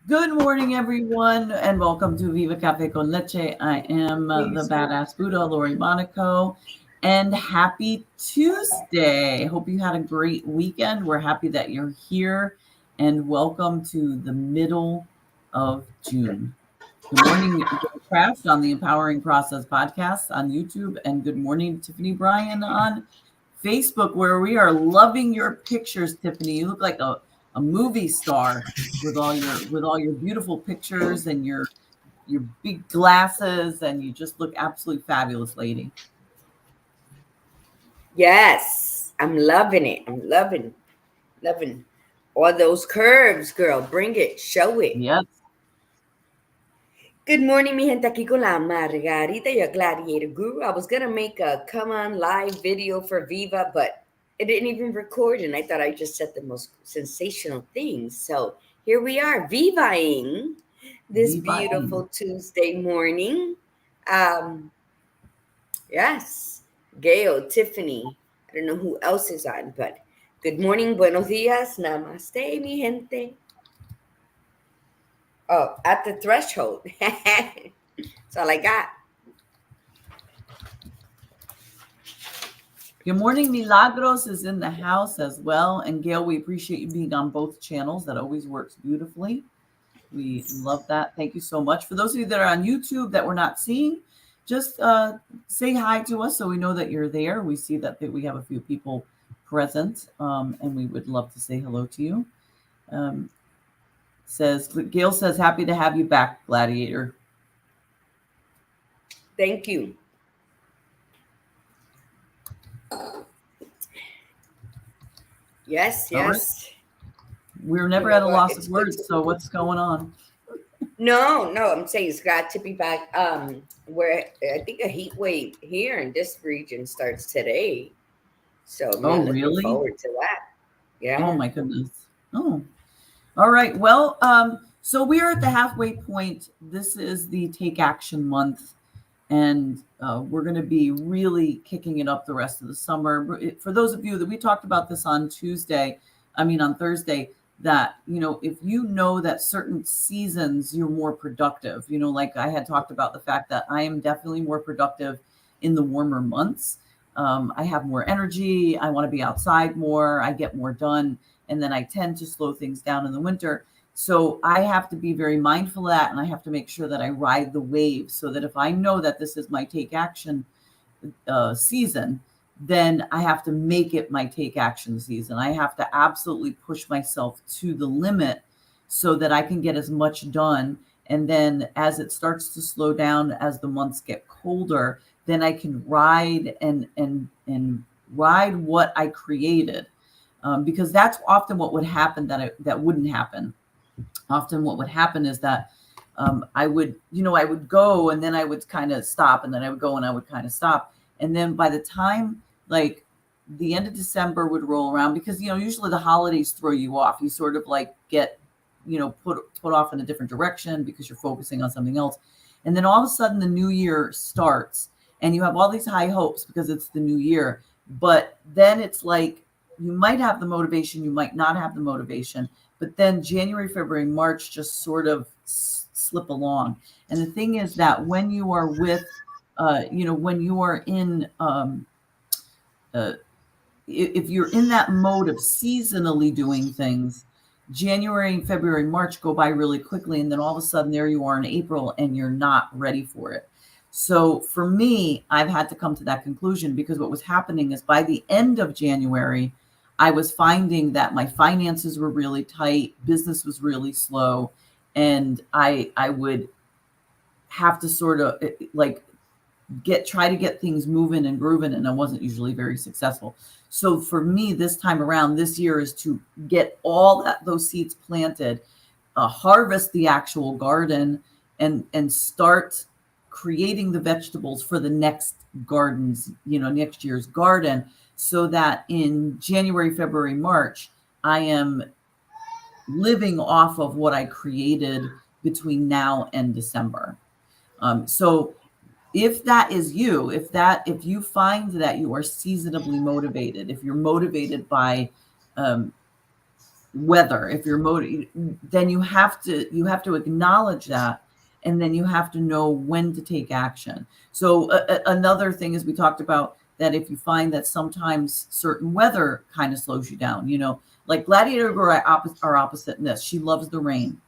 Good morning, everyone, and welcome to Viva Cafe con Leche. I am the badass Buddha, Lori Monaco, and happy Tuesday. Hope you had a great weekend. We're happy that you're here, and welcome to the middle of June. Good morning, Joe Craft on the Empowering Process podcast on YouTube, and good morning, Tiffany Bryan on Facebook, where we are loving your pictures, Tiffany. You look like a movie star with all your beautiful pictures and your big glasses, and you just look absolutely fabulous, lady. Yes, I'm loving it. I'm loving all those curves, girl. Bring it, show it. Yes. Good morning, mi gente. Aquí con la Margarita, your gladiator guru. I was gonna make a come on live video for Viva, but it didn't even record, and I thought I just said the most sensational things. So here we are, Vivaing this Viva. beautiful Tuesday morning. Um, Yes, Gail, Tiffany. I don't know who else is on, but good morning, buenos dias, namaste, mi gente. Oh, at the threshold. That's all I got. Good morning, Milagros is in the house as well. And Gail, we appreciate you being on both channels. That always works beautifully. We love that. Thank you so much. For those of you that are on YouTube that we're not seeing, just say hi to us so we know that you're there. We see that we have a few people present, and we would love to say hello to you. Gail says, happy to have you back, Gladiator. Thank you. Yes. Right. We're never at a loss of words, so what's going on? No, I'm saying it's got to be back. Where I think a heat wave here in this region starts today. So I'm looking forward to that. Yeah. Oh my goodness. Oh. All right. Well, so we are at the halfway point. This is the Take Action Month, and we're going to be really kicking it up the rest of the summer. For those of you that we talked about this on Thursday, that, if you know that certain seasons you're more productive, like I had talked about the fact that I am definitely more productive in the warmer months. I have more energy. I want to be outside more. I get more done. And then I tend to slow things down in the winter. So I have to be very mindful of that. And I have to make sure that I ride the wave so that if I know that this is my take action season, then I have to make it my take action season. I have to absolutely push myself to the limit so that I can get as much done. And then as it starts to slow down, as the months get colder, then I can ride and ride what I created. Because that's often what would happen that wouldn't happen. Often what would happen is that I would go and then I would kind of stop, and then I would go and I would kind of stop. And then by the time like the end of December would roll around, because, usually the holidays throw you off. You sort of like get, put off in a different direction because you're focusing on something else. And then all of a sudden the new year starts and you have all these high hopes because it's the new year. But then it's like, you might have the motivation, you might not have the motivation, but then January, February, March just sort of slip along. And the thing is that when you are with, when you are in, if you're in that mode of seasonally doing things, January, February, March go by really quickly. And then all of a sudden there you are in April and you're not ready for it. So for me, I've had to come to that conclusion because what was happening is by the end of January, I was finding that my finances were really tight, business was really slow, and I would have to sort of like try to get things moving and grooving, and I wasn't usually very successful. So for me, this time around, this year is to get all those seeds planted, harvest the actual garden, and start creating the vegetables for the next gardens, next year's garden, so that in January, February, March, I am living off of what I created between now and December. So if that is you, if you find that you are seasonably motivated, if you're motivated by weather, if you're then you have to acknowledge that, and then you have to know when to take action. So another thing is, we talked about that if you find that sometimes certain weather kind of slows you down, like Gladiator Girl are opposite in this. She loves the rain.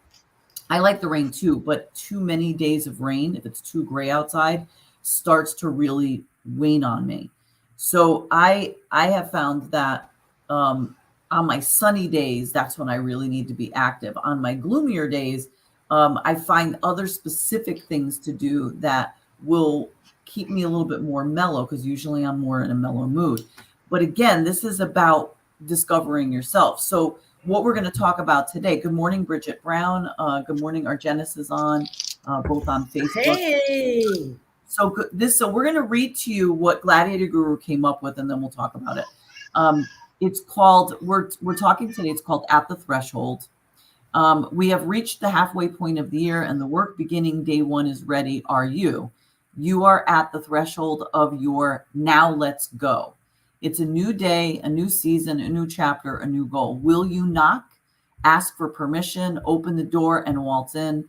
I like the rain too, but too many days of rain, if it's too gray outside, starts to really wane on me. So I have found that on my sunny days, that's when I really need to be active. On my gloomier days, I find other specific things to do that will keep me a little bit more mellow, because usually I'm more in a mellow mood. But again, this is about discovering yourself. So what we're going to talk about today. Good morning, Bridget Brown. Good morning, Argenis is on, both on Facebook. Hey. So we're going to read to you what Gladiator Guru came up with, and then we'll talk about it. It's called, we're talking today, it's called At the Threshold. We have reached the halfway point of the year, and the work beginning day one is ready. Are you? You are at the threshold of your now let's go. It's a new day, a new season, a new chapter, a new goal. Will you knock, ask for permission, open the door, and waltz in?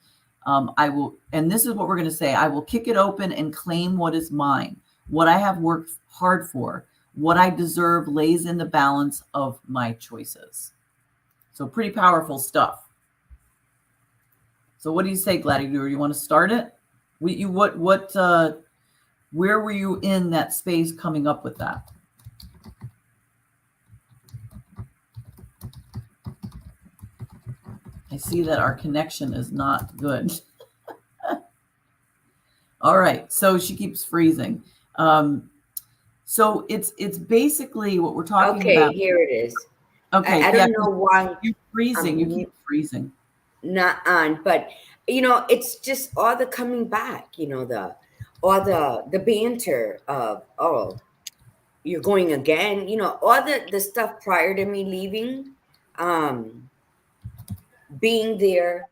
I will, and this is what we're going to say. I will kick it open and claim what is mine, what I have worked hard for, what I deserve lays in the balance of my choices. So pretty powerful stuff. So what do you say, Gladiator? You want to start it? Where were you in that space coming up with that? I see that our connection is not good. All right, so she keeps freezing. So it's basically what we're talking about. Okay, here it is. Okay, I don't know why you're freezing. You keep freezing. Not on, but it's just all the coming back. The banter of, oh, you're going again. All the stuff prior to me leaving, being there,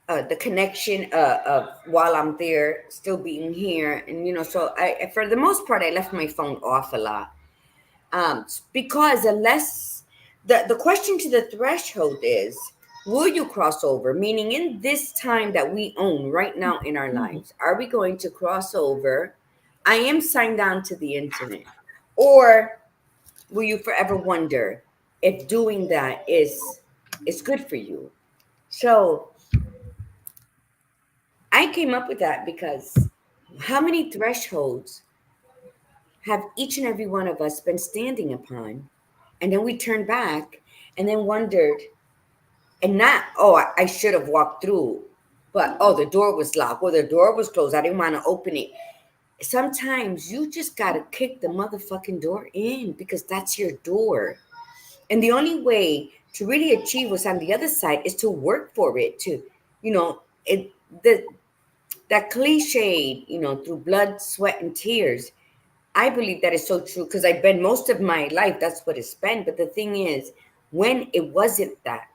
the connection of while I'm there, still being here, and so I, for the most part, I left my phone off a lot, because unless the question to the threshold is, will you cross over? Meaning, in this time that we own right now in our lives, are we going to cross over? I am signed on to the internet, or will you forever wonder if doing that is good for you? So I came up with that because how many thresholds have each and every one of us been standing upon? And then we turned back and then wondered, and not, oh, I should have walked through, but oh, the door was locked, or the door was closed, I didn't want to open it. Sometimes you just got to kick the motherfucking door in, because that's your door. And the only way to really achieve what's on the other side is to work for it, to, that cliche, through blood, sweat, and tears. I believe that is so true, because I've been most of my life, that's what it's been. But the thing is, when it wasn't that,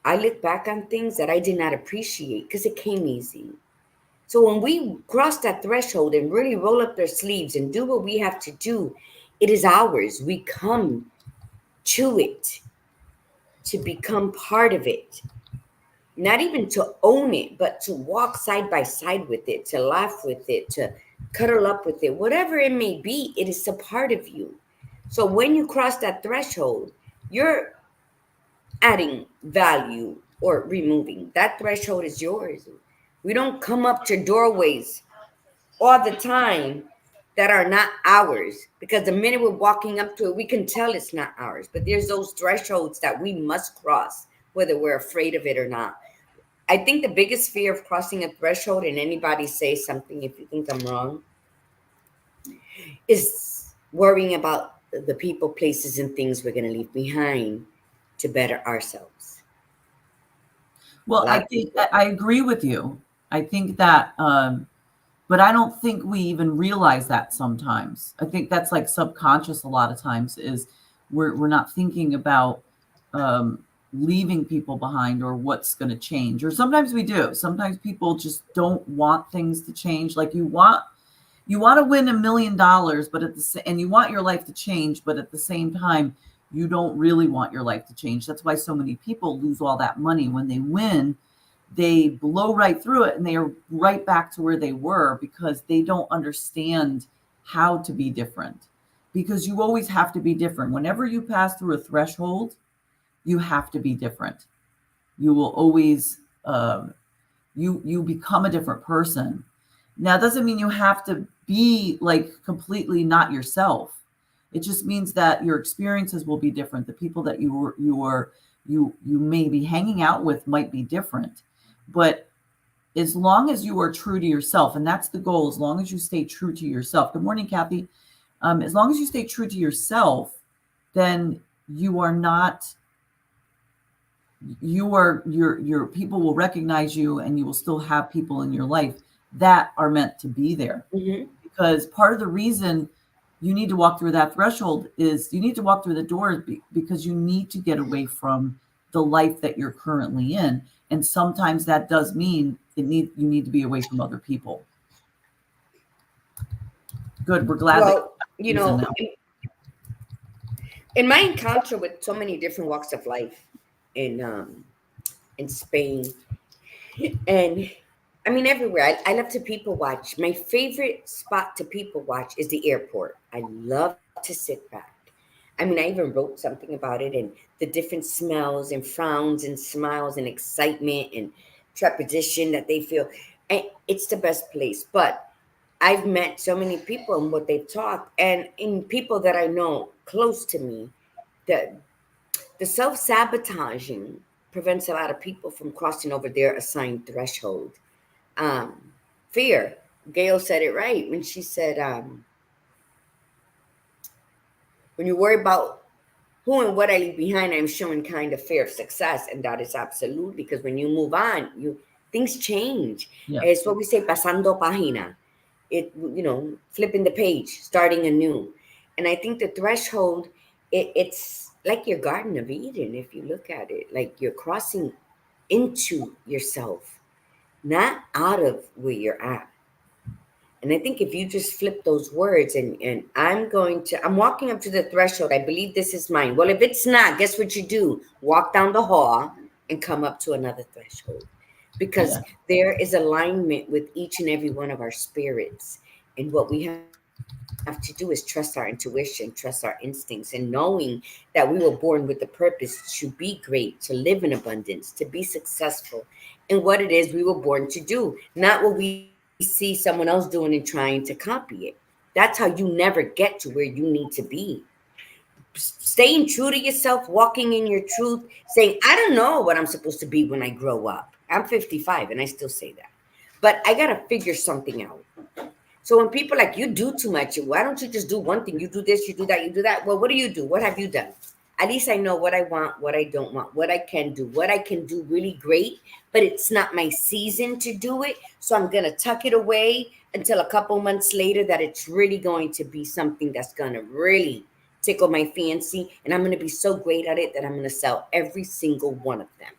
I look back on things that I did not appreciate because it came easy. So when we cross that threshold and really roll up their sleeves and do what we have to do, it is ours. We come to it to become part of it. Not even to own it, but to walk side by side with it, to laugh with it, to cuddle up with it, whatever it may be, it is a part of you. So when you cross that threshold, you're adding value or removing. That threshold is yours. We don't come up to doorways all the time that are not ours, because the minute we're walking up to it, we can tell it's not ours. But there's those thresholds that we must cross, whether we're afraid of it or not. I think the biggest fear of crossing a threshold, and anybody say something if you think I'm wrong, is worrying about the people, places, and things we're going to leave behind to better ourselves. Well, I think I agree with you. I think that, but I don't think we even realize that sometimes. I think that's like subconscious a lot of times, is we're not thinking about leaving people behind or what's going to change. Or sometimes we do. Sometimes people just don't want things to change. Like you want to win $1 million, but and you want your life to change, but at the same time, You don't really want your life to change. That's why so many people lose all that money. When they win, they blow right through it and they are right back to where they were because they don't understand how to be different. Because you always have to be different. Whenever you pass through a threshold, you have to be different. You will always you become a different person. Now, it doesn't mean you have to be like completely not yourself. It just means that your experiences will be different. The people that you may be hanging out with might be different. But as long as you are true to yourself, and that's the goal, as long as you stay true to yourself. Good morning, Kathy. As long as you stay true to yourself, then you are not, your people will recognize you, and you will still have people in your life that are meant to be there. Mm-hmm. Because part of the reason you need to walk through that threshold is you need to walk through the doors because you need to get away from the life that you're currently in. And sometimes that does mean you need to be away from other people. Good. We're glad that Well, you you're using know, that. in my encounter with so many different walks of life in Spain, and I mean everywhere. I love to people watch. My favorite spot to people watch is the airport. I love to sit back. I mean, I even wrote something about it and the different smells and frowns and smiles and excitement and trepidation that they feel. And it's the best place. But I've met so many people and what they've talked, and in people that I know close to me, the self sabotaging prevents a lot of people from crossing over their assigned threshold. Um, Fear. Gail said it right when she said, when you worry about who and what I leave behind, I'm showing kind of fear of success. And that is absolute because when you move on, things change. Yeah. It's what we say, pasando página. Flipping the page, starting anew. And I think the threshold, it's like your Garden of Eden, if you look at it, like you're crossing into yourself, not out of where you're at. And I think if you just flip those words and I'm walking up to the threshold, I believe this is mine. Well, if it's not, guess what you do? Walk down the hall and come up to another threshold. Because Yeah. there is alignment with each and every one of our spirits. And what we have to do is trust our intuition, trust our instincts, and knowing that we were born with the purpose to be great, to live in abundance, to be successful, and what it is we were born to do, not what we see someone else doing and trying to copy it. That's how you never get to where you need to be. Staying true to yourself, walking in your truth, saying, I don't know what I'm supposed to be when I grow up. I'm 55 and I still say that. But I got to figure something out. So when people like, you do too much, why don't you just do one thing? You do this, you do that, you do that. Well, what do you do? What have you done? At least I know what I want, what I don't want, what I can do really great, but it's not my season to do it. So I'm going to tuck it away until a couple months later that it's really going to be something that's going to really tickle my fancy. And I'm going to be so great at it that I'm going to sell every single one of them.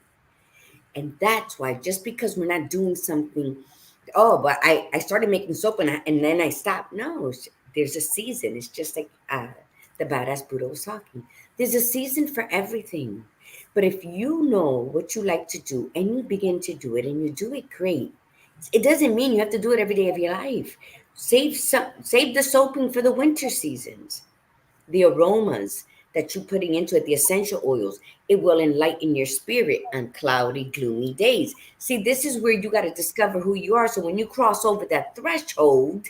And that's why just because we're not doing something, oh, but I started making soap and then I stopped. No, there's a season. It's just like the badass Buddha was talking. There's a season for everything. But if you know what you like to do and you begin to do it and you do it great, it doesn't mean you have to do it every day of your life. Save the soaping for the winter seasons, the aromas that you're putting into it, the essential oils, it will enlighten your spirit on cloudy, gloomy days. See, this is where you got to discover who you are. So when you cross over that threshold,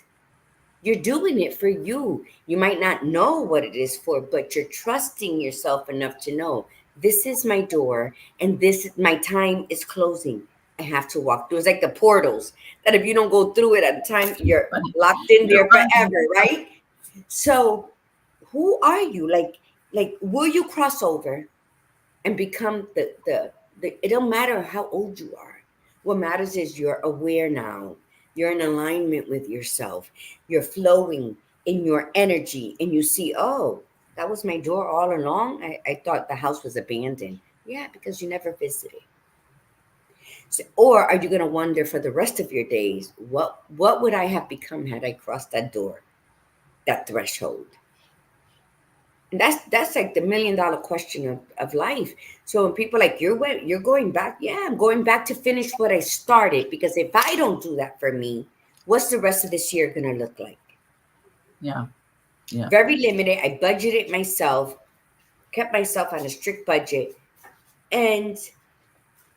you're doing it for you. You might not know what it is for, but you're trusting yourself enough to know this is my door and my time is closing. I have to walk through. It's like the portals that if you don't go through it at the time, you're locked in You're there right. forever, right? So who are you? Like will you cross over and become the it don't matter how old you are. What matters is you're aware now. You're in alignment with yourself. You're flowing in your energy and you see, oh, that was my door all along. I thought the house was abandoned. Yeah, because you never visited. So, or are you going to wonder for the rest of your days, what would I have become had I crossed that door, that threshold? And that's like the $1 million question of life. So when people are like, you're going back, yeah, I'm going back to finish what I started, because if I don't do that for me, what's the rest of this year gonna look like? Yeah. Yeah. Very limited. I budgeted myself, kept myself on a strict budget, and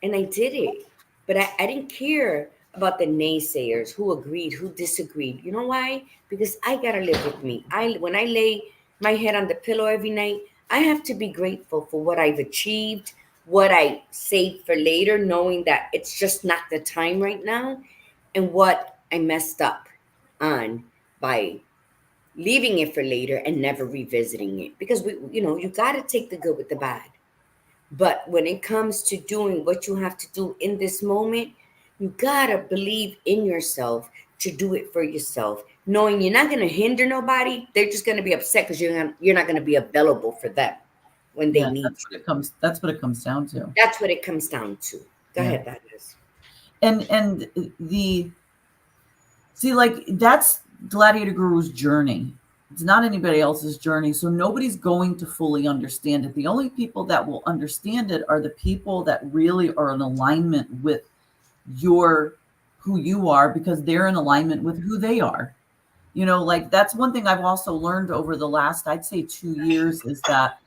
I did it. But I didn't care about the naysayers, who agreed, who disagreed. You know why? Because I gotta live with me. When I lay my head on the pillow every night, I have to be grateful for what I've achieved, what I saved for later, knowing that it's just not the time right now, and what I messed up on by leaving it for later and never revisiting it. Because you gotta take the good with the bad. But when it comes to doing what you have to do in this moment, you gotta believe in yourself to do it for yourself, knowing you're not gonna hinder nobody. They're just gonna be upset because you're not gonna be available for them when they Yeah. need That's you. what it comes. That's what it comes down to. That's what it comes down to. Go Yeah. ahead, that is. And the see, like, that's Gladiator Guru's journey. It's not anybody else's journey. So nobody's going to fully understand it. The only people that will understand it are the people that really are in alignment with your who you are, because they're in alignment with who they are. Like, that's one thing I've also learned over the last, I'd say, 2 years, is that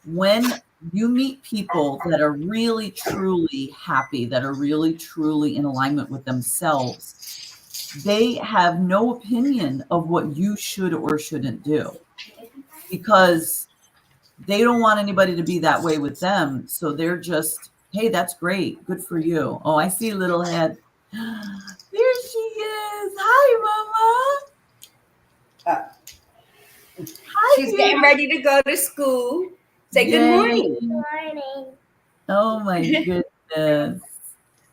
when you meet people that are really truly happy, that are really truly in alignment with themselves, they have no opinion of what you should or shouldn't do, because they don't want anybody to be that way with them. So they're just, hey, that's great. Good for you. Oh, I see little head. There she is. Hi, Mama. Uh, Hi, she's getting baby. ready to go to school. Say good Yay. morning. Oh, my goodness.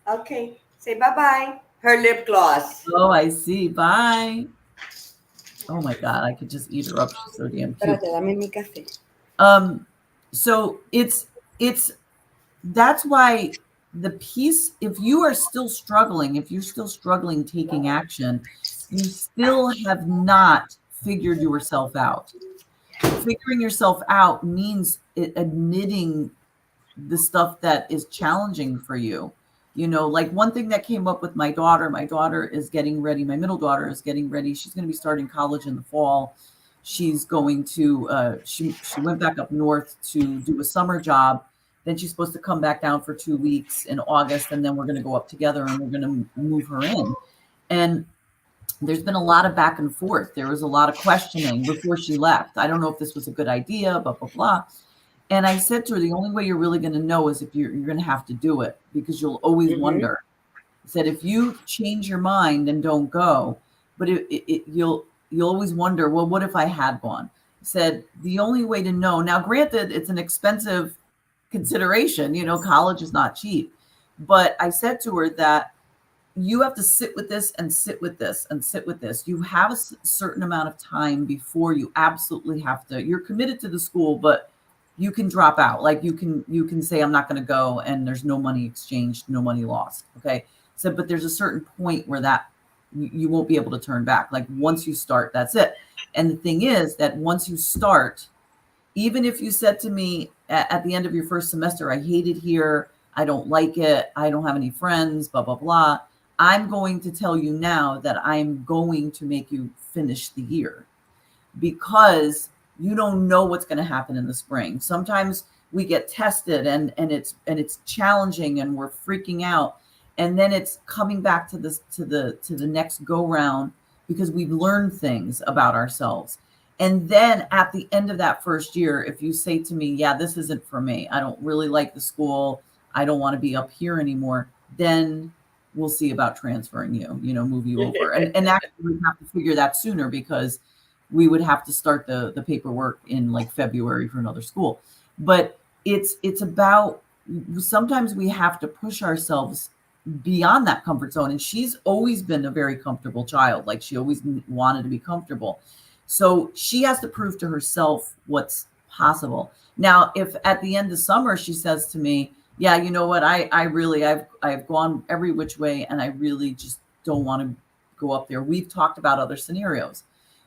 Okay. Say bye bye. Her lip gloss. Oh, I see. Bye. Oh, my God. I could just eat her up. She's so damn cute. Espérate, dame mi café. So it's that's why the piece, if you are still struggling, if you're still struggling taking action, you still have not figured yourself out. Figuring yourself out means admitting the stuff that is challenging for you. Like, one thing that came up with my daughter is getting ready. My middle daughter is getting ready. She's going to be starting college in the fall. She's going to, she went back up north to do a summer job. Then she's supposed to come back down for 2 weeks in August. And then we're going to go up together and we're going to move her in. And there's been a lot of back and forth. There was a lot of questioning before she left. I don't know if this was a good idea, blah, blah, blah. And I said to her, the only way you're really going to know is if you're going to have to do it, because you'll always wonder. I said, if you change your mind and don't go, but you'll always wonder, well, what if I had gone? I said, the only way to know, now granted, it's an expensive consideration, college is not cheap. But I said to her that you have to sit with this and sit with this and sit with this. You have a certain amount of time before you absolutely have to, you're committed to the school, but you can drop out. Like, you can say, I'm not going to go, and there's no money exchanged, no money lost. Okay. So, but there's a certain point where that you won't be able to turn back. Like, once you start, that's it. And the thing is that once you start, even if you said to me at the end of your first semester, I hate it here, I don't like it, I don't have any friends, blah, blah, blah, I'm going to tell you now that I'm going to make you finish the year, because you don't know what's going to happen in the spring. Sometimes we get tested and it's challenging and we're freaking out. And then it's coming back to the next go round, because we've learned things about ourselves. And then at the end of that first year, if you say to me, yeah, this isn't for me, I don't really like the school, I don't want to be up here anymore, then we'll see about transferring you, move you over. And actually, we have to figure that sooner, because we would have to start the paperwork in like February for another school. But it's about, sometimes we have to push ourselves beyond that comfort zone. And she's always been a very comfortable child. Like, she always wanted to be comfortable. So she has to prove to herself what's possible. Now, if at the end of summer she says to me, yeah, you know what, I've gone every which way and I really just don't want to go up there. We've talked about other scenarios.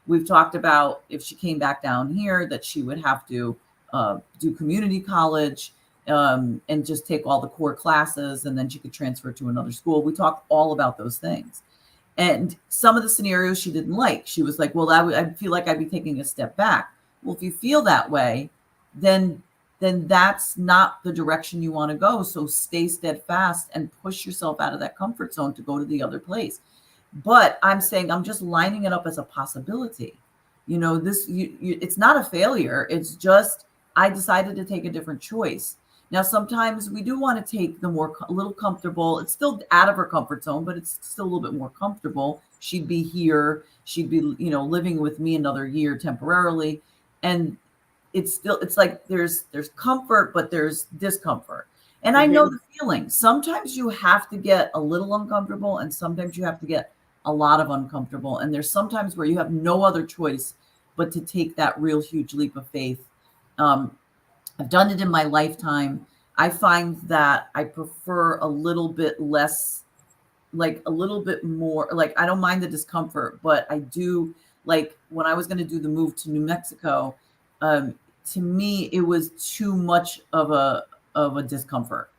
We've talked about, if she came back down here, that she would have to do community college, and just take all the core classes, and then she could transfer to another school. We talked all about those things. And some of the scenarios she didn't like. She was like, well, I feel like I'd be taking a step back. Well, if you feel that way, then that's not the direction you want to go. So stay steadfast and push yourself out of that comfort zone to go to the other place. But I'm saying, I'm just lining it up as a possibility. It's not a failure. It's just, I decided to take a different choice. Now, sometimes we do want to take a little comfortable. It's still out of her comfort zone, but it's still a little bit more comfortable. She'd be here. She'd be, living with me another year temporarily. And it's like there's comfort, but there's discomfort. And I know the feeling. Sometimes you have to get a little uncomfortable, and sometimes you have to get a lot of uncomfortable. And there's sometimes where you have no other choice but to take that real huge leap of faith. I've done it in my lifetime. I find that I prefer a little bit less, like a little bit more, like I don't mind the discomfort, but I do, like when I was going to do the move to New Mexico, to me, it was too much of a discomfort.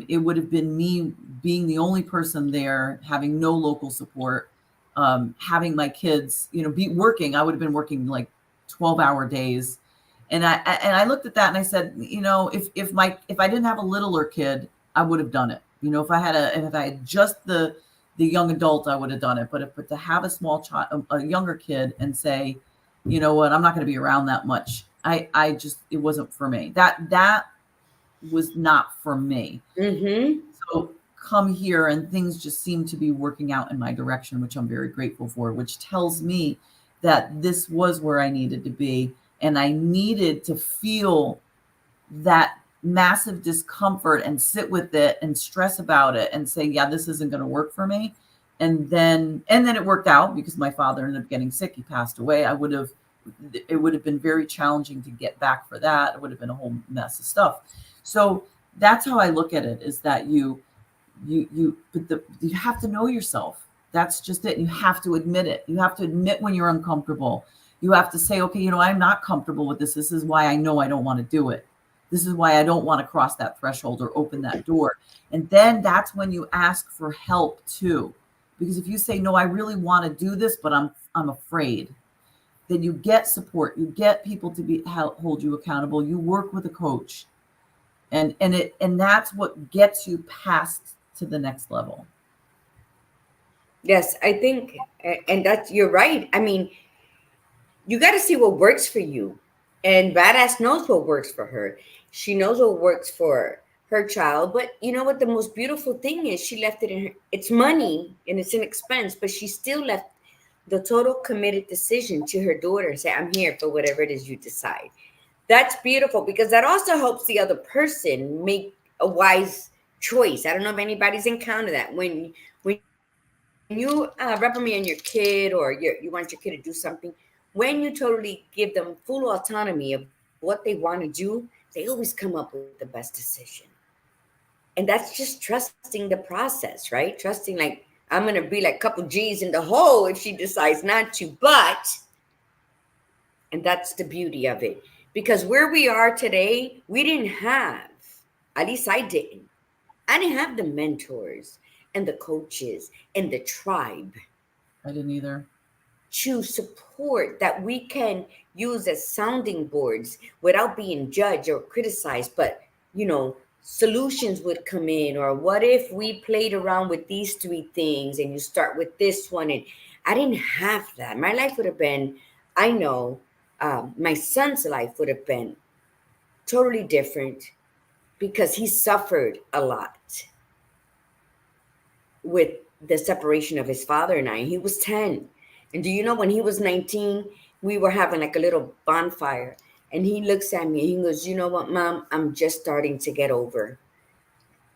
It would have been me being the only person there, having no local support, having my kids, be working. I would have been working like 12-hour days. And I looked at that and I said, if I didn't have a littler kid, I would have done it. If I had just the young adult, I would have done it. But to have a small child, a younger kid, and say, you know what, I'm not going to be around that much. It wasn't for me. That was not for me. So come here, and things just seem to be working out in my direction, which I'm very grateful for, which tells me that this was where I needed to be. And I needed to feel that massive discomfort and sit with it and stress about it and say, yeah, this isn't going to work for me. And then it worked out because my father ended up getting sick. He passed away. It would have been very challenging to get back for that. It would have been a whole mess of stuff. So that's how I look at it, is that you have to know yourself. That's just it. You have to admit it. You have to admit when you're uncomfortable. You have to say, okay, I'm not comfortable with this. This is why I know I don't want to do it. This is why I don't want to cross that threshold or open that door. And then that's when you ask for help too. Because if you say, no, I really want to do this, but I'm afraid, then you get support. You get people to hold you accountable. You work with a coach. And that's what gets you past to the next level. Yes, I think, and you're right. I mean, you got to see what works for you. And Badass knows what works for her. She knows what works for her child. But you know what? The most beautiful thing is she left it in her. It's money and it's an expense, but she still left the total committed decision to her daughter and say, I'm here for whatever it is you decide. That's beautiful, because that also helps the other person make a wise choice. I don't know if anybody's encountered that. When you reprimand your kid, or you want your kid to do something, when you totally give them full autonomy of what they want to do, they always come up with the best decision. And that's just trusting the process, right? Trusting, like, I'm going to be like a couple G's in the hole if she decides not to. And that's the beauty of it. Because where we are today, we didn't have, at least I didn't have the mentors and the coaches and the tribe. I didn't either. To support that we can use as sounding boards without being judged or criticized. But, solutions would come in, or what if we played around with these 3 things and you start with this one? And I didn't have that. My life would have been, I know, my son's life would have been totally different, because he suffered a lot with the separation of his father and I. He was 10. And do you know, when he was 19, we were having like a little bonfire. And he looks at me and he goes, you know what, Mom, I'm just starting to get over.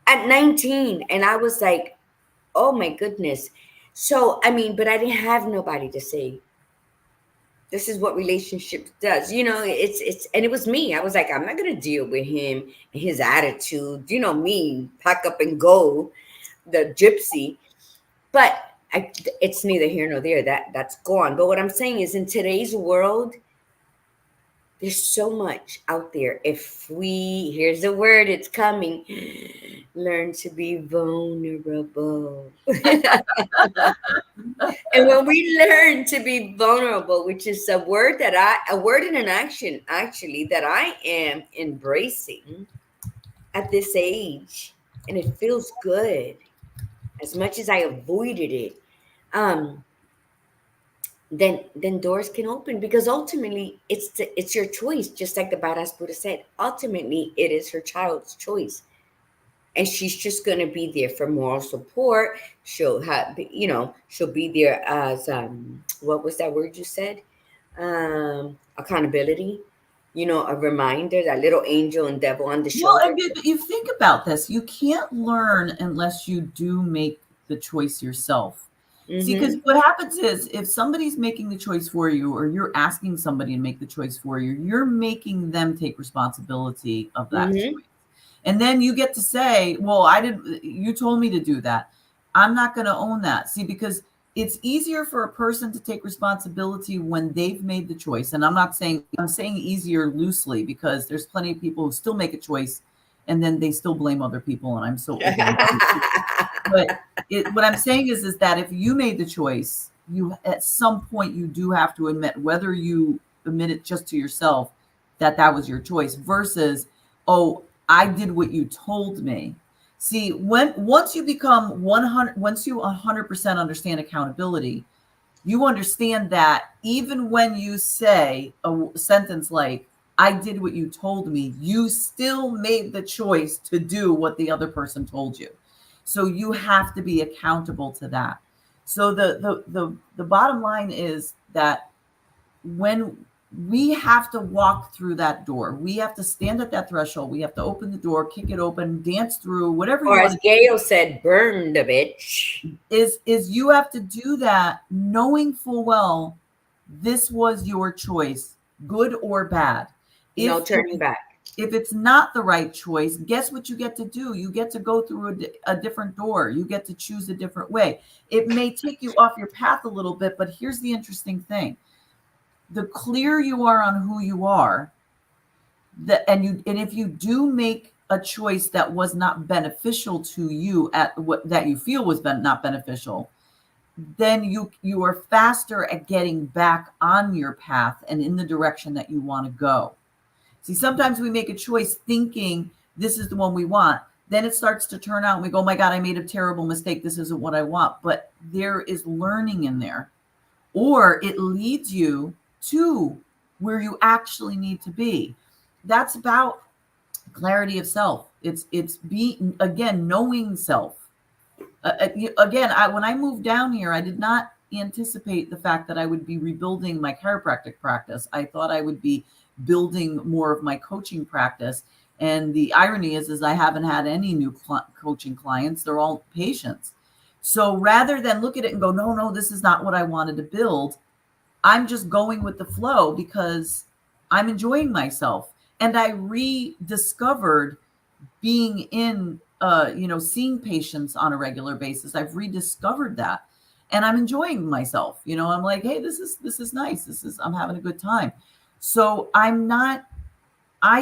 At 19. And I was like, oh my goodness. So, but I didn't have nobody to say, this is what relationships does. And it was me. I was like, I'm not going to deal with him and his attitude. Me, pack up and go, the gypsy. But it's neither here nor there. That's gone. But what I'm saying is, in today's world, there's so much out there. If we, here's the word, it's coming, learn to be vulnerable. And when we learn to be vulnerable, which is a word and an action actually that I am embracing at this age, and it feels good as much as I avoided it, um, then doors can open, because ultimately it's your choice, just like the badass Buddha said. Ultimately, it is her child's choice, and she's just going to be there for moral support. She'll have, she'll be there as what was that word you said? Accountability. A reminder, that little angel and devil on the Well, shoulder. and you think about this, you can't learn unless you do make the choice yourself. See, because Mm-hmm. what happens is if somebody's making the choice for you, or you're asking somebody to make the choice for you, you're making them take responsibility of that choice. Mm-hmm. And then you get to say, well, you told me to do that. I'm not going to own that. See, because it's easier for a person to take responsibility when they've made the choice. And I'm saying easier loosely, because there's plenty of people who still make a choice and then they still blame other people. And I'm so over the blame people. But what I'm saying is that if you made the choice, you at some point you do have to admit, whether you admit it just to yourself that that was your choice, versus, oh, I did what you told me. See, once you become 100, once you 100% understand accountability, you understand that even when you say a sentence like, I did what you told me, you still made the choice to do what the other person told you. So you have to be accountable to that. So the bottom line is that when we have to walk through that door, we have to stand at that threshold, we have to open the door, kick it open, dance through, whatever you Or as want to Gail said, burn the bitch. do, is you have to do that knowing full well this was your choice, good or bad. No If turning back. if it's not the right choice, guess what you get to do? You get to go through a different door. You get to choose a different way. It may take you off your path a little bit, but here's the interesting thing. The clearer you are on who you are, and if you do make a choice that was not beneficial to you, at what that you feel was not beneficial, then you are faster at getting back on your path and in the direction that you want to go. See, sometimes we make a choice thinking this is the one we want. Then it starts to turn out and we go, oh my God, I made a terrible mistake. This isn't what I want. But there is learning in there. Or it leads you to where you actually need to be. That's about clarity of self. It's being, again, knowing self. Again, when I moved down here, I did not anticipate the fact that I would be rebuilding my chiropractic practice. I thought I would be building more of my coaching practice. And the irony is I haven't had any new coaching clients. They're all patients. So rather than look at it and go, no, no, this is not what I wanted to build, I'm just going with the flow because I'm enjoying myself. And I rediscovered being in seeing patients on a regular basis. I've rediscovered that and I'm enjoying myself. I'm like, hey, this is nice. I'm having a good time. So I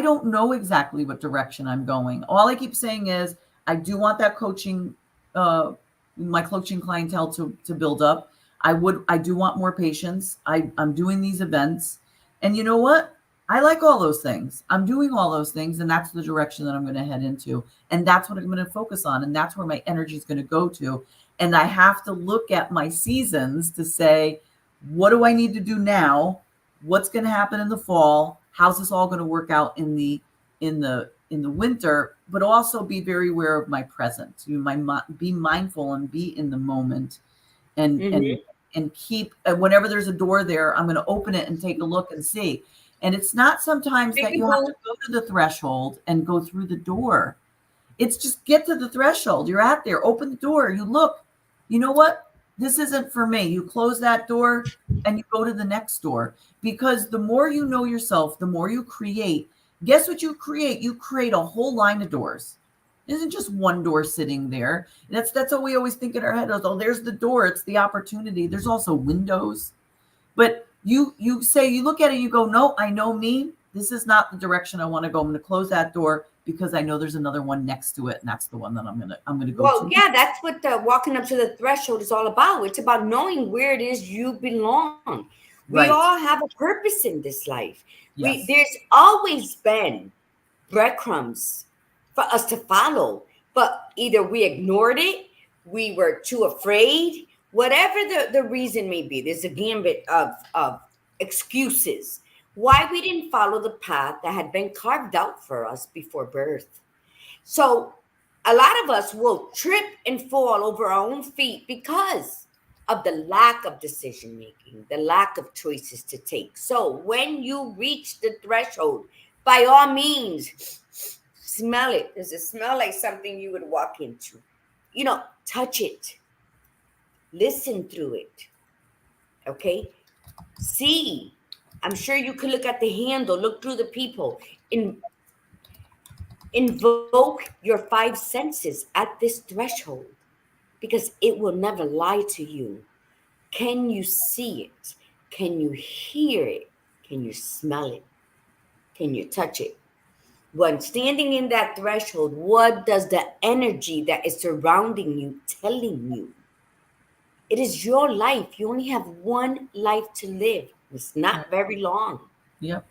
don't know exactly what direction I'm going. All I keep saying is I do want that coaching, my coaching clientele to build up. I do want more patients. I'm doing these events, and you know what? I like all those things. I'm doing all those things, and that's the direction that I'm going to head into, and that's what I'm going to focus on, and that's where my energy is going to go to. And I have to look at my seasons to say, what do I need to do now? What's going to happen in the fall? How's this all going to work out in the winter? But also be very aware of my present. Be mindful and be in the moment, and Mm-hmm. keep. Whenever there's a door there, I'm going to open it and take a look and see. And it's not sometimes that you have to go to the threshold and go through the door. It's just get to the threshold. You're out there, open the door, you look, you know what? This isn't for me. You close that door and you go to the next door, because the more you know yourself, the more you create. Guess what you create? You create a whole line of doors. It isn't just one door sitting there. That's what we always think in our head. Oh, there's the door. It's the opportunity. There's also windows. But you say, you look at it, you go, no, I know me. this is not the direction I want to go. I'm going to close that door because I know there's another one next to it, and that's the one that I'm gonna go Well, to. yeah, that's what the walking up to the threshold is all about. It's about knowing where it is you belong. We Right. all have a purpose in this life. Yes. There's always been breadcrumbs for us to follow, but either we ignored it, we were too afraid, whatever the reason may be. There's a gambit of excuses why we didn't follow the path that had been carved out for us before birth. So a lot of us will trip and fall over our own feet because of the lack of decision making, the lack of choices to take. So when you reach the threshold, by all means, smell it. Does it smell like something you would walk into? Touch it, listen through it. Okay. See, I'm sure you could look at the handle, look through the people, invoke your five senses at this threshold because it will never lie to you. Can you see it? Can you hear it? Can you smell it? Can you touch it? When standing in that threshold, what does the energy that is surrounding you telling you? It is your life. You only have one life to live. It's not very long. Yep.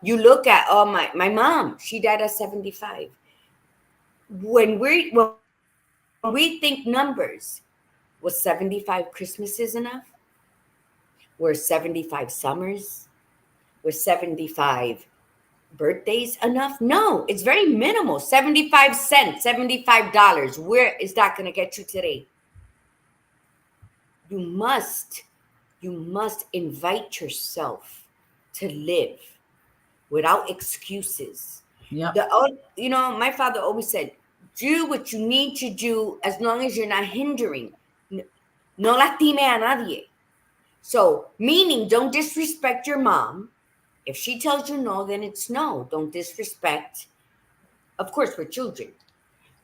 You look at my mom, she died at 75. When we think numbers, was 75 Christmases enough? Were 75 summers? Were 75 birthdays enough? No, it's very minimal. 75 cents, $75. Where is that going to get you today? You must invite yourself to live without excuses. Yeah. My father always said, do what you need to do as long as you're not hindering. No lastime a nadie. So, meaning don't disrespect your mom. If she tells you no, then it's no. Don't disrespect. Of course, we're children.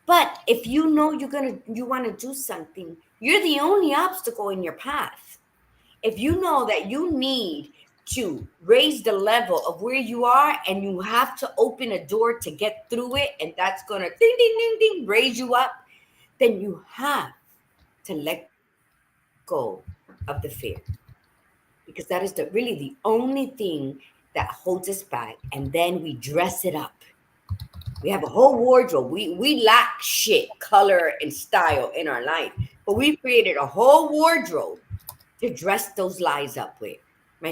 But if you know you want to do something, you're the only obstacle in your path. If you know that you need to raise the level of where you are and you have to open a door to get through it, and that's going to ding, ding, ding, ding, raise you up, then you have to let go of the fear. Because that is really the only thing that holds us back. And then we dress it up. We have a whole wardrobe. We lack shit, color, and style in our life. But we've created a whole wardrobe to dress those lies up with.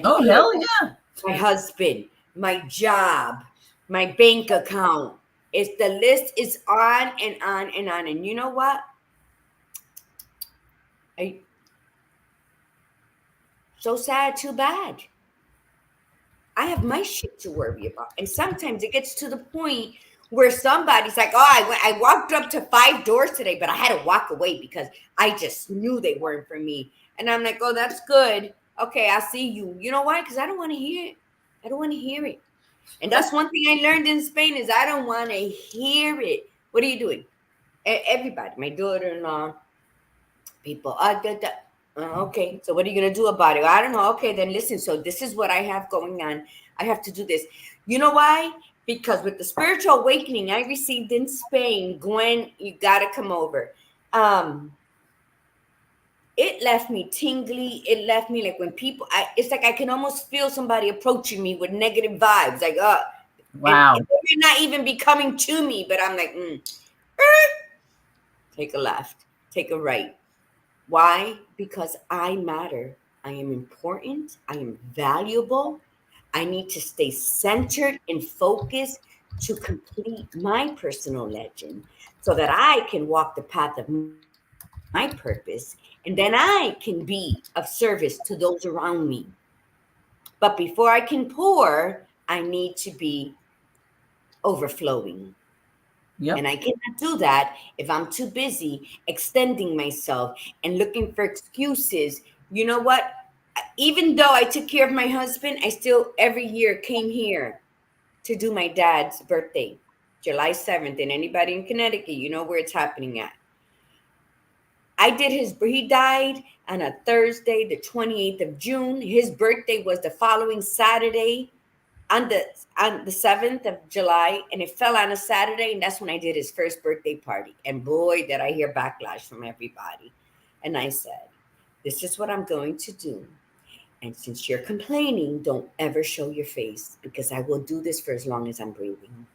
Oh, hell yeah. My husband, my job, my bank account. The list is on and on and on. And you know what? So sad, too bad. I have my shit to worry about. And sometimes it gets to the point where somebody's like, oh, I walked up to 5 doors today, but I had to walk away because I just knew they weren't for me. And I'm like, oh, that's good. Okay, I'll see you. You know why? Because I don't want to hear it. I don't want to hear it. And that's one thing I learned in Spain is I don't want to hear it. What are you doing? Everybody, my daughter-in-law, people. Okay, so what are you going to do about it? I don't know. Okay, then listen. So this is what I have going on. I have to do this. You know why? Because with the spiritual awakening I received in Spain, Gwen, you got to come over. It left me tingly. It left me like when people, it's like I can almost feel somebody approaching me with negative vibes. Like, wow. And they're not even be coming to me, but I'm like, take a left, take a right. Why? Because I matter. I am important. I am valuable. I need to stay centered and focused to complete my personal legend so that I can walk the path of my purpose, and then I can be of service to those around me. But before I can pour, I need to be overflowing. Yep. And I cannot do that if I'm too busy extending myself and looking for excuses. You know what? Even though I took care of my husband, I still every year came here to do my dad's birthday, July 7th. And anybody in Connecticut, you know where it's happening at. He died on a Thursday, the 28th of June. His birthday was the following Saturday. on the 7th of July, and it fell on a Saturday, and that's when I did his first birthday party. And boy, did I hear backlash from everybody. And I said, this is what I'm going to do. And since you're complaining, don't ever show your face, because I will do this for as long as I'm breathing.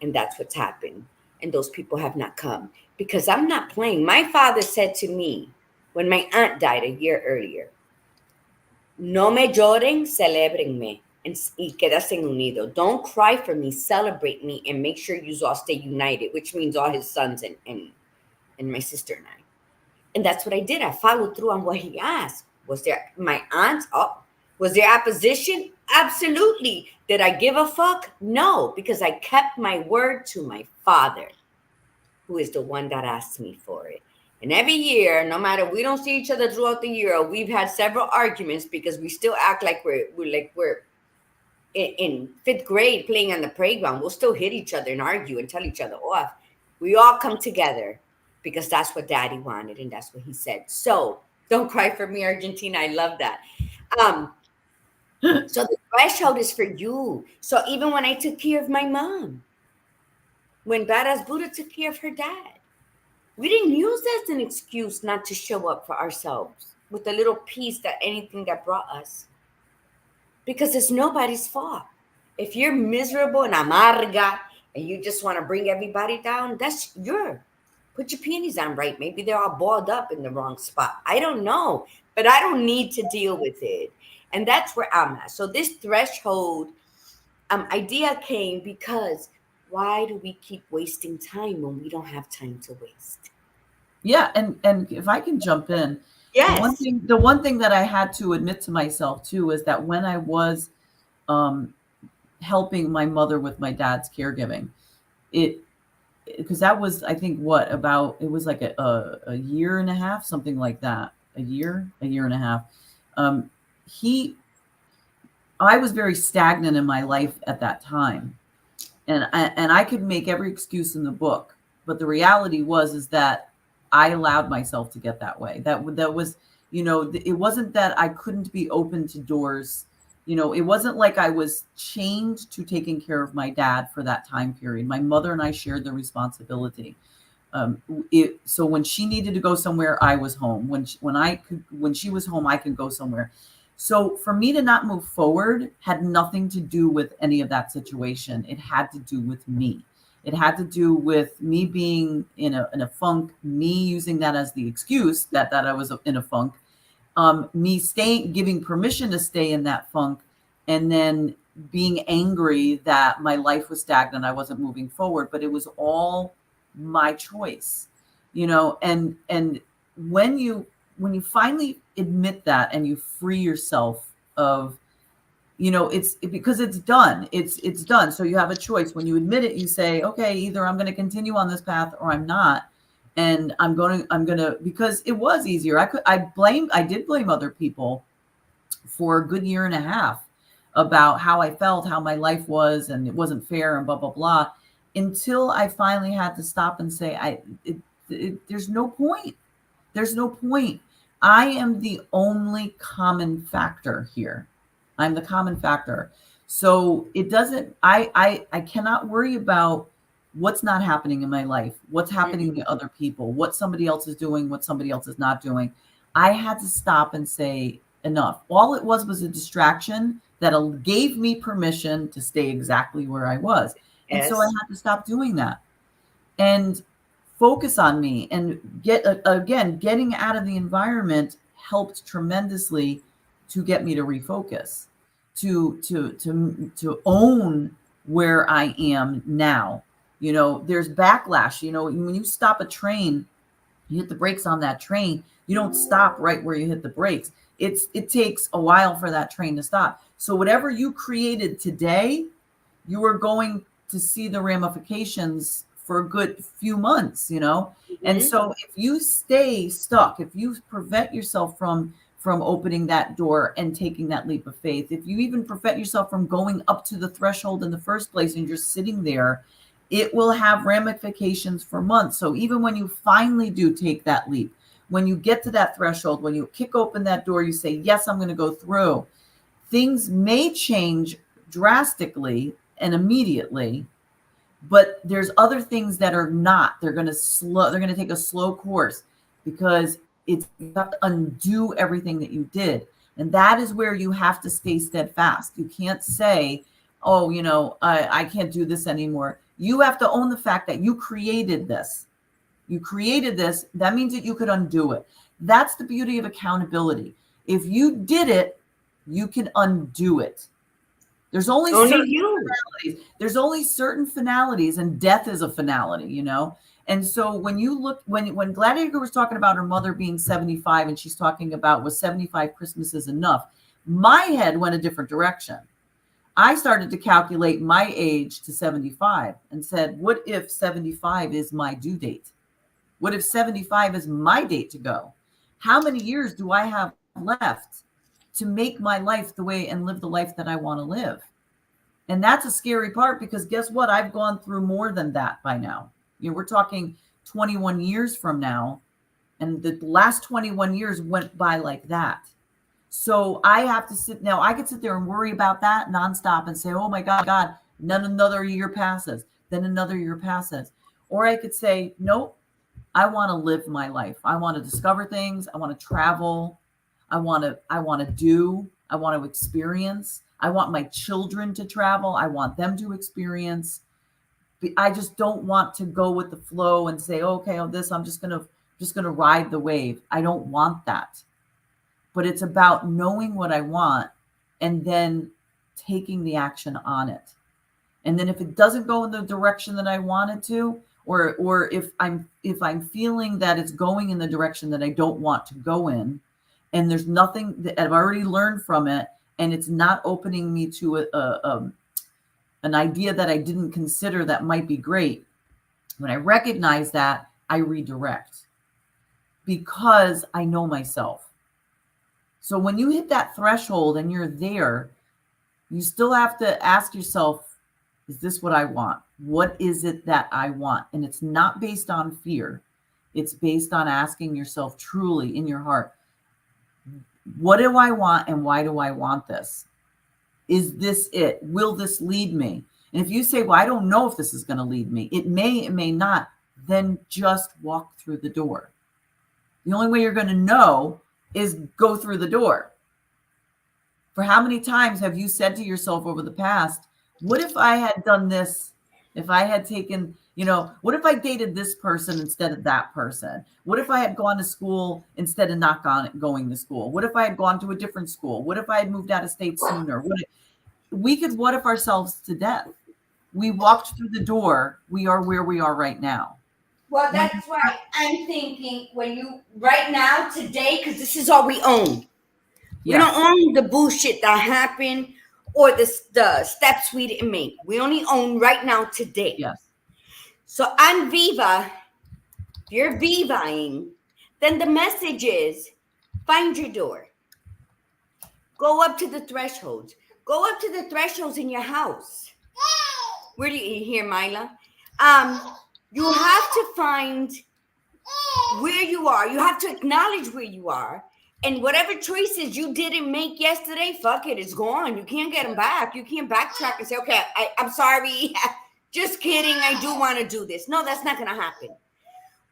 And that's what's happened. And those people have not come, because I'm not playing. My father said to me when my aunt died a year earlier, no me lloren, celebrenme. Y quedasen unidos. Don't cry for me, celebrate me, and make sure you all stay united, which means all his sons and my sister and I. And that's what I did. I followed through on what he asked. Was there my aunt? Oh, was there opposition? Absolutely. Did I give a fuck? No, because I kept my word to my father, who is the one that asked me for it. And every year, no matter, we don't see each other throughout the year, we've had several arguments because we still act like we're in 5th grade playing on the playground. We'll still hit each other and argue and tell each other off. We all come together because that's what Daddy wanted and that's what he said. So don't cry for me, Argentina. I love that. So the threshold is for you. So even when I took care of my mom, when Badass Buddha took care of her dad, we didn't use that as an excuse not to show up for ourselves with a little piece that anything that brought us. Because it's nobody's fault. If you're miserable and amarga and you just want to bring everybody down, that's put your panties on right. Maybe they're all balled up in the wrong spot. I don't know, but I don't need to deal with it. And that's where I'm at. So this threshold idea came because why do we keep wasting time when we don't have time to waste? Yeah, and if I can jump in, yes, the one thing that I had to admit to myself too is that when I was helping my mother with my dad's caregiving, because that was, I think, it was like a year and a half, something like that, a year and a half. I was very stagnant in my life at that time, and I could make every excuse in the book, but the reality is that I allowed myself to get that way. That was, it wasn't that I couldn't be open to doors. It wasn't like I was chained to taking care of my dad for that time period. My mother and I shared the responsibility. So when she needed to go somewhere, I was home. When she was home, I could go somewhere. So for me to not move forward had nothing to do with any of that situation. It had to do with me. It had to do with me being in a funk, me using that as the excuse that I was in a funk, me giving permission to stay in that funk, and then being angry that my life was stagnant, I wasn't moving forward, but it was all my choice, and when you finally admit that and you free yourself of, because it's done. It's done. So you have a choice. When you admit it, you say, okay, either I'm going to continue on this path or I'm not. And I'm going to, because it was easier. I did blame other people for a good year and a half about how I felt, how my life was, and it wasn't fair and blah, blah, blah, until I finally had to stop and say, there's no point. There's no point. I am the only common factor here. I'm the common factor. So it doesn't, I cannot worry about what's not happening in my life, what's happening to other people, what somebody else is doing, what somebody else is not doing. I had to stop and say enough. All it was a distraction that gave me permission to stay exactly where I was. And so I had to stop doing that and focus on me, and getting out of the environment helped tremendously to get me to refocus, to own where I am now. There's backlash. When you stop a train, you hit the brakes on that train, you don't stop right where you hit the brakes. It takes a while for that train to stop. So whatever you created today, you are going to see the ramifications for a good few months, And so if you stay stuck, if you prevent yourself from opening that door and taking that leap of faith, if you even prevent yourself from going up to the threshold in the first place and you're sitting there, it will have ramifications for months. So even when you finally do take that leap, when you get to that threshold, when you kick open that door, you say, yes, I'm going to go through, things may change drastically and immediately, but there's other things that are not. They're going to take a slow course, because it's, you have to undo everything that you did. And that is where you have to stay steadfast. You can't say, oh, I can't do this anymore. You have to own the fact that you created this. You created this. That means that you could undo it. That's the beauty of accountability. If you did it, you can undo it. There's only certain finalities. There's only certain finalities, and death is a finality, And so when you look, when Gladiator was talking about her mother being 75, and she's talking about, was 75 Christmases enough? My head went a different direction. I started to calculate my age to 75 and said, what if 75 is my due date? What if 75 is my date to go? How many years do I have left to make my life the way and live the life that I want to live? And that's a scary part, because guess what? I've gone through more than that by now. We're talking 21 years from now, and the last 21 years went by like that. So I have to I could sit there and worry about that nonstop and say, oh my God, then another year passes, then another year passes. Or I could say, nope, I want to live my life. I want to discover things. I want to travel. I want to experience. I want my children to travel. I want them to experience. I just don't want to go with the flow and say, okay, I'm just going to ride the wave. I don't want that. But it's about knowing what I want and then taking the action on it. And then if it doesn't go in the direction that I want it to, or if I'm feeling that it's going in the direction that I don't want to go in, and there's nothing that I've already learned from it, and it's not opening me to an idea that I didn't consider that might be great, when I recognize that, I redirect, because I know myself. So when you hit that threshold and you're there, you still have to ask yourself, is this what I want? What is it that I want? And it's not based on fear. It's based on asking yourself truly in your heart, what do I want and why do I want this? Is this it? Will this lead me? And if you say, well, I don't know if this is going to lead me, it may not, then just walk through the door. The only way you're going to know is go through the door. For how many times have you said to yourself over the past, what if I had done this? If I had taken, what if I dated this person instead of that person? What if I had gone to school instead of not going to school? What if I had gone to a different school? What if I had moved out of state sooner? We could what if ourselves to death. We walked through the door. We are where we are right now. Well, that's why I'm thinking right now, today, because this is all we own. Yes. We don't own the bullshit that happened or the steps we didn't make. We only own right now, today. Yes. So I'm Viva. If you're Vivaing, then the message is find your door. Go up to the thresholds. Go up to the thresholds in your house. Where do you hear, Mila? You have to find where you are. You have to acknowledge where you are. And whatever choices you didn't make yesterday, fuck it, it's gone. You can't get them back. You can't backtrack and say, okay, I'm sorry. Just kidding. I do want to do this. No, that's not going to happen.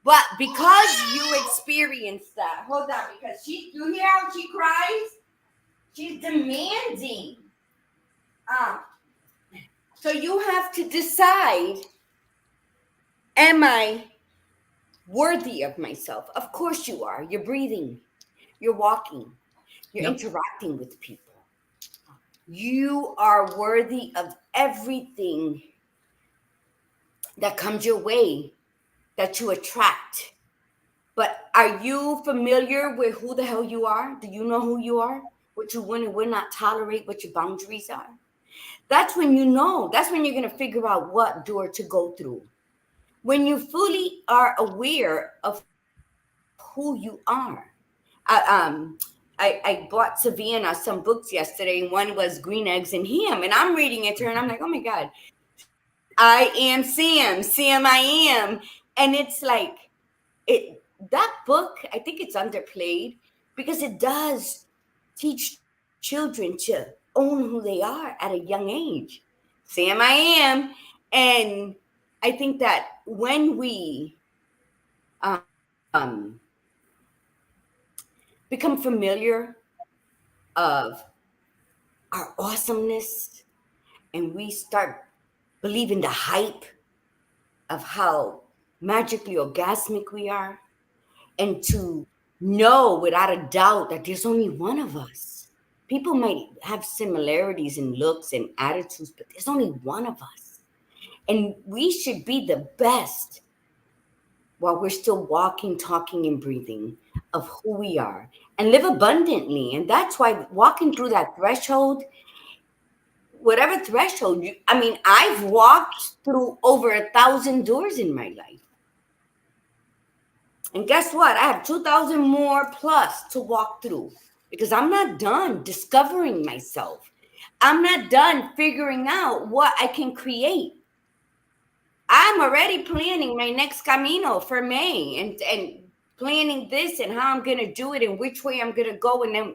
But because you experienced that, hold on, because you hear how she cries? She's demanding. So you have to decide, am I worthy of myself? Of course you are. You're breathing. You're walking. You're interacting with people. You are worthy of everything that comes your way, that you attract. But are you familiar with who the hell you are? Do you know who you are? What you will and will not tolerate, what your boundaries are? That's when you know. That's when you're going to figure out what door to go through. When you fully are aware of who you are. I bought Savannah some books yesterday, and one was Green Eggs and Ham, and I'm reading it to her, and I'm like, oh my God, I am Sam, I am. And it's like, that book, I think it's underplayed because it does teach children to own who they are at a young age. Sam, I am. And I think that when we become familiar of our awesomeness and we start believing the hype of how magically orgasmic we are, and to know without a doubt that there's only one of us. People might have similarities in looks and attitudes, but there's only one of us. And we should be the best while we're still walking, talking, and breathing of who we are and live abundantly. And that's why walking through that threshold, whatever threshold, I've walked through over 1,000 doors in my life. And guess what? I have 2,000 more plus to walk through because I'm not done discovering myself. I'm not done figuring out what I can create. I'm already planning my next Camino for May and planning this and how I'm going to do it and which way I'm going to go. And then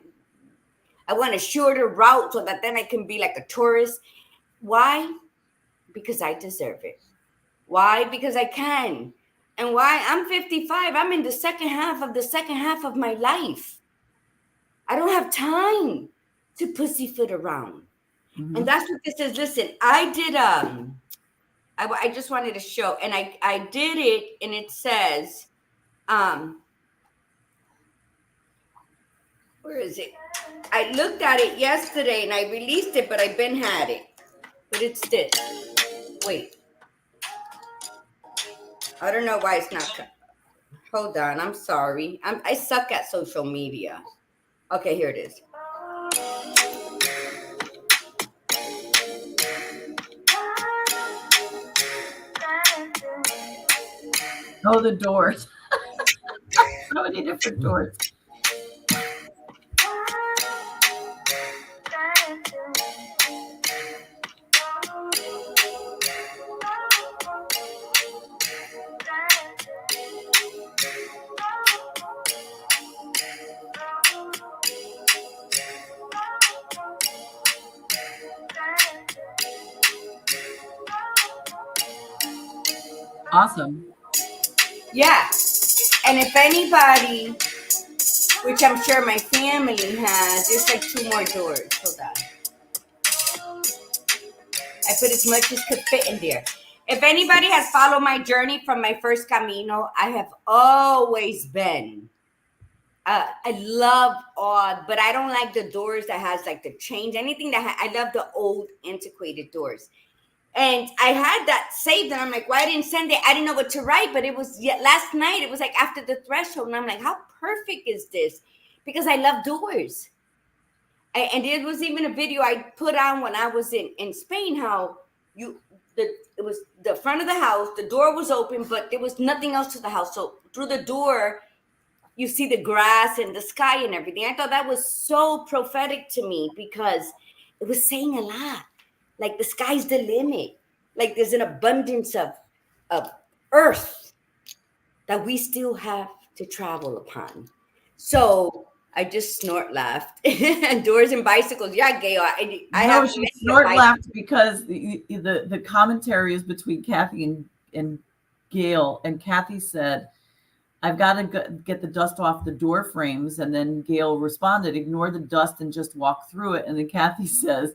I want a shorter route so that then I can be like a tourist. Why? Because I deserve it. Why? Because I can. And why? I'm 55. I'm in the second half of my life. I don't have time to pussyfoot around. Mm-hmm. And that's what this is. Listen, I did I just wanted to show, and I did it, and it says, where is it? I looked at it yesterday, and I released it, but I've been had it. But it's this. Wait. I don't know why it's not. Hold on. I'm sorry. I suck at social media. Okay, here it is. Oh, the doors. So many different doors. Awesome. Yeah. And if anybody, which I'm sure my family has, there's like 2 more doors. Hold on. I put as much as could fit in there. If anybody has followed my journey from my first Camino, I have always been. I love odd, but I don't like the doors that has like the chains. Anything that I love the old antiquated doors. And I had that saved, and I'm like, well, I didn't send it. I didn't know what to write, but it was last night. It was like after the threshold, and I'm like, how perfect is this? Because I love doors. And it was even a video I put on when I was in Spain. How it was the front of the house, the door was open, but there was nothing else to the house. So through the door, you see the grass and the sky and everything. I thought that was so prophetic to me because it was saying a lot. Like the sky's the limit. Like there's an abundance of earth that we still have to travel upon. So I just snort laughed. Doors and bicycles. Yeah, Gail. She snort laughed because the commentary is between Kathy and Gail. And Kathy said, I've got to get the dust off the door frames. And then Gail responded, ignore the dust and just walk through it. And then Kathy says,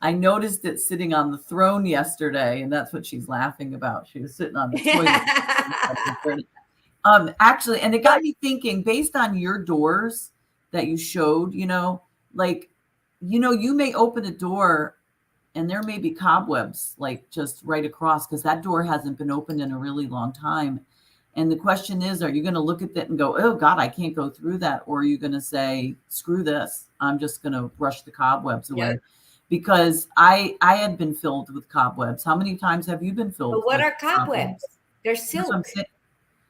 I noticed it sitting on the throne yesterday, and that's what she's laughing about. She was sitting on the toilet. Actually, and it got me thinking, based on your doors that you showed, you may open a door and there may be cobwebs like just right across because that door hasn't been opened in a really long time. And the question is, are you going to look at that and go, oh God, I can't go through that? Or are you going to say, screw this, I'm just going to brush the cobwebs away? Yeah. Because I had been filled with cobwebs. How many times have you been filled? But what are cobwebs? They're silk.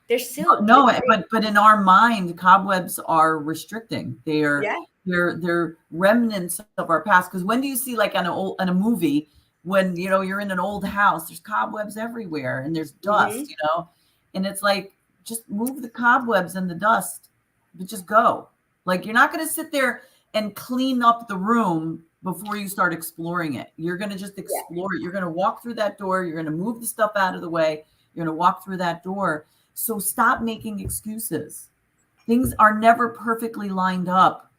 They're silk. No, but in our mind, cobwebs are restricting. They're remnants of our past. Because when do you see, like in a movie, when you're in an old house, there's cobwebs everywhere and there's dust, and it's like, just move the cobwebs and the dust, but just go. Like, you're not going to sit there and clean up the room before you start exploring it. You're going to just explore it. You're going to walk through that door. You're going to move the stuff out of the way. You're going to walk through that door. So stop making excuses. Things are never perfectly lined up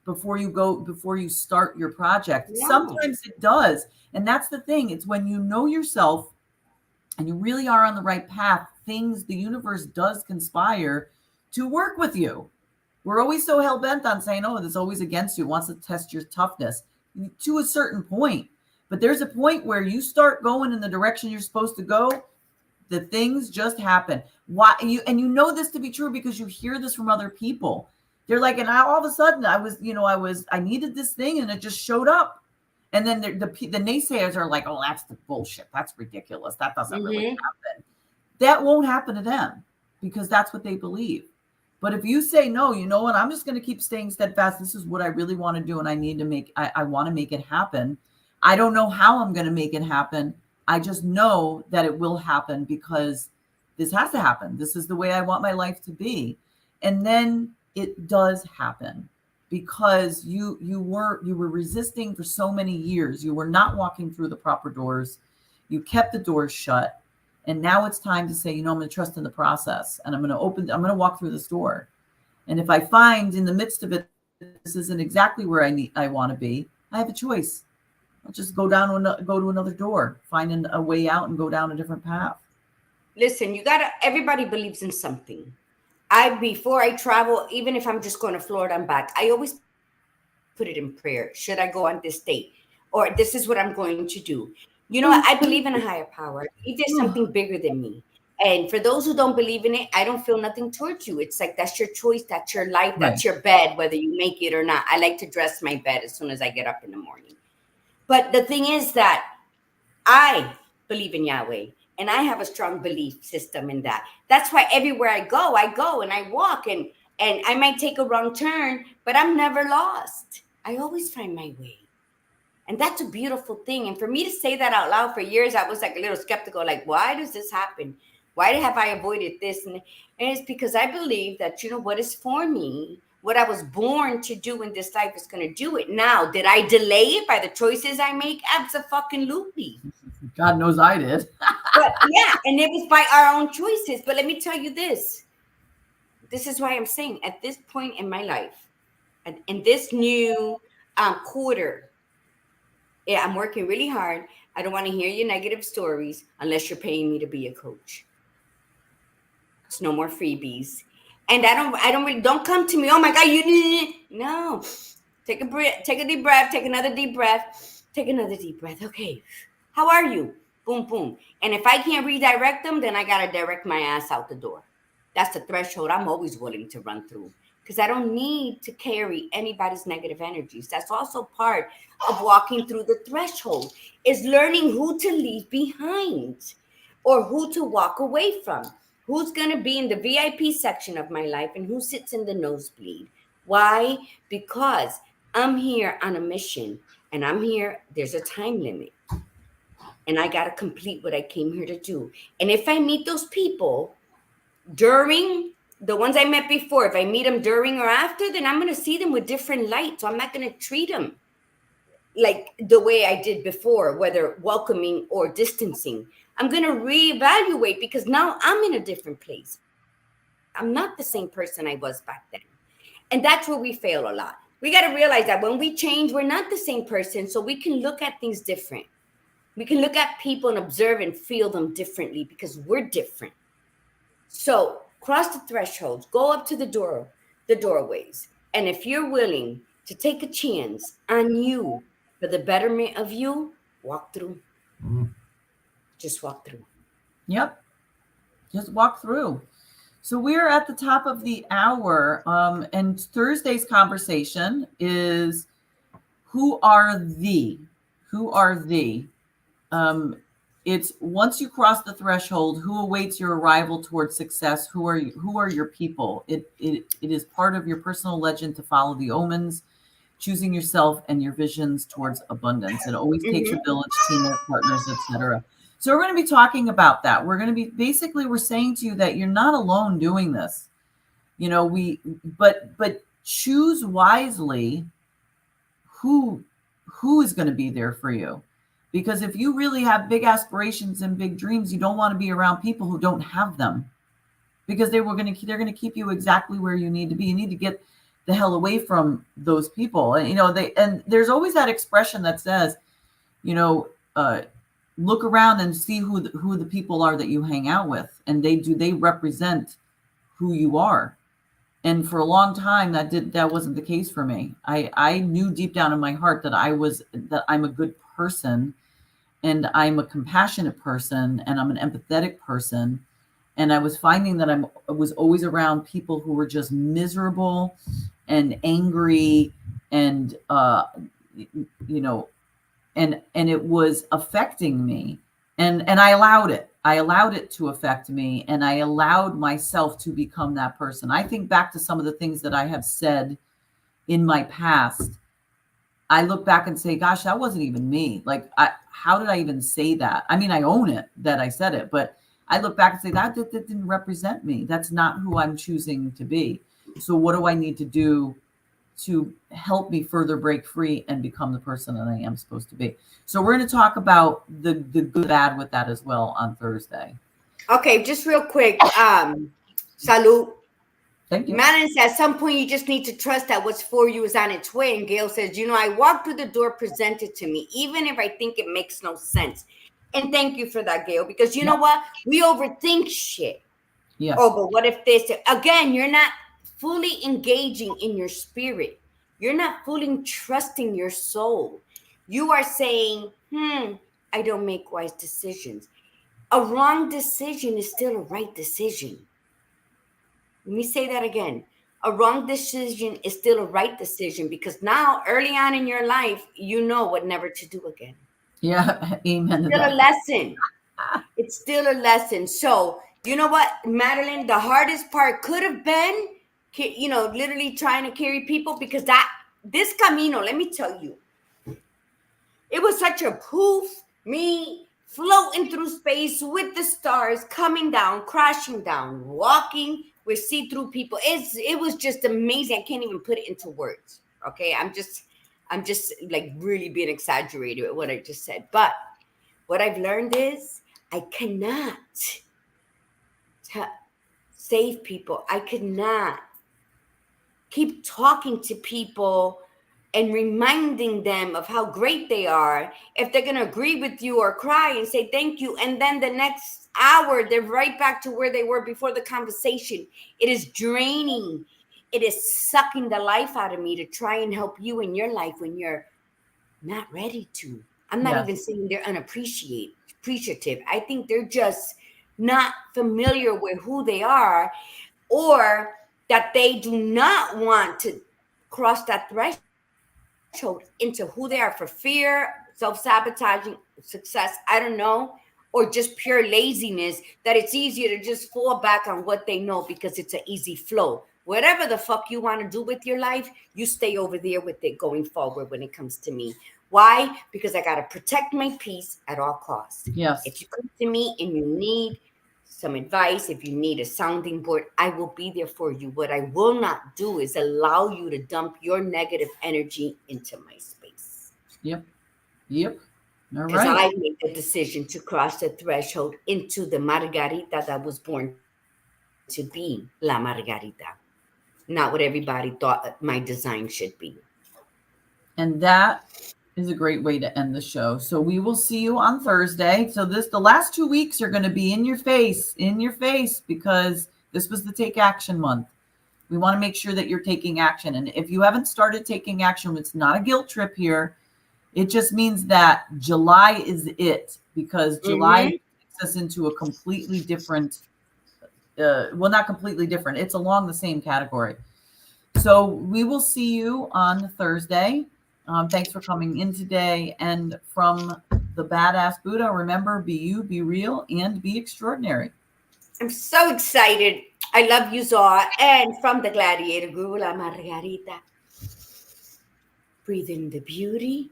before you start your project. No. Sometimes it does. And that's the thing. It's when you know yourself and you really are on the right path, the universe does conspire to work with you. We're always so hell-bent on saying, oh, it's always against you, wants to test your toughness to a certain point. But there's a point where you start going in the direction you're supposed to go, the things just happen. Why? And you know this to be true because you hear this from other people. They're like, and all of a sudden I needed this thing and it just showed up. And then the naysayers are like, oh, that's the bullshit. That's ridiculous. That doesn't really happen. That won't happen to them because that's what they believe. But if you say, no, you know what, I'm just going to keep staying steadfast. This is what I really want to do. And I want to make it happen. I don't know how I'm going to make it happen. I just know that it will happen because this has to happen. This is the way I want my life to be. And then it does happen because you were resisting for so many years. You were not walking through the proper doors. You kept the doors shut. And now it's time to say, I'm going to trust in the process and I'm going to walk through this door. And if I find in the midst of it, this isn't exactly where I want to be, I have a choice. I'll just go to another door, find a way out and go down a different path. Listen, everybody believes in something. Before I travel, even if I'm just going to Florida and back, I always put it in prayer. Should I go on this date? Or this is what I'm going to do. I believe in a higher power. If there's something bigger than me. And for those who don't believe in it, I don't feel nothing towards you. It's like, that's your choice. That's your life. That's your bed, whether you make it or not. I like to dress my bed as soon as I get up in the morning. But the thing is that I believe in Yahweh. And I have a strong belief system in that. That's why everywhere I go and I walk and I might take a wrong turn, but I'm never lost. I always find my way. And that's a beautiful thing. And for me to say that out loud for years, I was like a little skeptical, like, why does this happen? Why have I avoided this? And it's because I believe that, what is for me, what I was born to do in this life is going to do it. Now, did I delay it by the choices I make? Abso-fucking-lutely. God knows I did. But yeah, and it was by our own choices. But let me tell you this. This is why I'm saying at this point in my life, and in this new quarter, I'm working really hard. I don't want to hear your negative stories unless you're paying me to be a coach. It's no more freebies. And don't come to me. Oh my God, no. Take a deep breath, take another deep breath, take another deep breath. Okay. How are you? Boom, boom. And if I can't redirect them, then I got to direct my ass out the door. That's the threshold I'm always willing to run through because I don't need to carry anybody's negative energies. That's also part of walking through the threshold is learning who to leave behind or who to walk away from. Who's going to be in the VIP section of my life and who sits in the nosebleed. Why? Because I'm here on a mission and there's a time limit. And I got to complete what I came here to do. And if I meet those people during the ones I met before, if I meet them during or after, then I'm going to see them with different light. So I'm not going to treat them like the way I did before, whether welcoming or distancing. I'm going to reevaluate because now I'm in a different place. I'm not the same person I was back then. And that's where we fail a lot. We got to realize that when we change, we're not the same person. So we can look at things different. We can look at people and observe and feel them differently because we're different. So cross the thresholds, go up to the doorways. And if you're willing to take a chance on you for the betterment of you, walk through. Mm-hmm. Just walk through. Yep. Just walk through. So we're at the top of the hour. And Thursday's conversation is who are thee? It's once you cross the threshold, who awaits your arrival towards success? Who are your people? It is part of your personal legend to follow the omens, choosing yourself and your visions towards abundance. It always takes a village, teamwork, partners, etc. So we're going to be talking about that. We're going to be we're saying to you that you're not alone doing this. But choose wisely who who is going to be there for you. Because if you really have big aspirations and big dreams, you don't want to be around people who don't have them, because they're going to keep you exactly where you need to be. You need to get the hell away from those people. And, and there's always that expression that says, look around and see who the people are that you hang out with. And they represent who you are. And for a long time, that wasn't the case for me. I knew deep down in my heart that I'm a good person, and I'm a compassionate person, and I'm an empathetic person. And I was finding that I was always around people who were just miserable and angry, and and it was affecting me. And I allowed it. I allowed it to affect me, and I allowed myself to become that person. I think back to some of the things that I have said in my past. I look back and say, gosh, that wasn't even me. Like, how did I even say that? I mean, I own it that I said it, but I look back and say that didn't represent me. That's not who I'm choosing to be. So what do I need to do to help me further break free and become the person that I am supposed to be? So we're going to talk about the good bad with that as well on Thursday. Okay, just real quick. Salud. Thank you. Madeline says, at some point you just need to trust that what's for you is on its way. And Gail says, I walk through the door presented to me, even if I think it makes no sense. And thank you for that, Gail, because you know what? We overthink shit. Yes. Oh, but what if this? Again, you're not fully engaging in your spirit. You're not fully trusting your soul. You are saying, I don't make wise decisions. A wrong decision is still a right decision. Let me say that again. A wrong decision is still a right decision, because now, early on in your life, you know what never to do again. Yeah, amen. It's still a lesson. It's still a lesson. So, you know what, Madeline, the hardest part could have been, literally trying to carry people, because this camino, let me tell you, it was such a poof, me floating through space with the stars, coming down, crashing down, walking with see-through people. It was just amazing. I can't even put it into words. Okay. I'm just like really being exaggerated with what I just said. But what I've learned is I cannot save people. I could not keep talking to people and reminding them of how great they are if they're going to agree with you or cry and say thank you. And then the next hour, they're right back to where they were before the conversation. It is draining. It is sucking the life out of me to try and help you in your life when you're not ready to. I'm not even saying they're unappreciative. I think they're just not familiar with who they are, or that they do not want to cross that threshold into who they are for fear, self-sabotaging, success, I don't know, or just pure laziness, that it's easier to just fall back on what they know because it's an easy flow. Whatever the fuck you want to do with your life, you stay over there with it going forward when it comes to me. Why? Because I got to protect my peace at all costs. Yes. If you come to me and you need some advice, if you need a sounding board, I will be there for you. What I will not do is allow you to dump your negative energy into my space. Yep. All because right. I made the decision to cross the threshold into the Margarita that was born to be La Margarita, not what everybody thought my design should be. And that is a great way to end the show. So we will see you on Thursday. So the last 2 weeks are going to be in your face, because this was the Take Action month. We want to make sure that you're taking action. And if you haven't started taking action, it's not a guilt trip here. It just means that July is it, because July takes us into a completely different, not completely different. It's along the same category. So we will see you on Thursday. Thanks for coming in today. And from the Badass Buddha, remember, be you, be real, and be extraordinary. I'm so excited. I love you, Zor. And from the Gladiator Guru, La Margarita, breathe in the beauty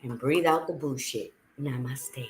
and breathe out the bullshit. Namaste.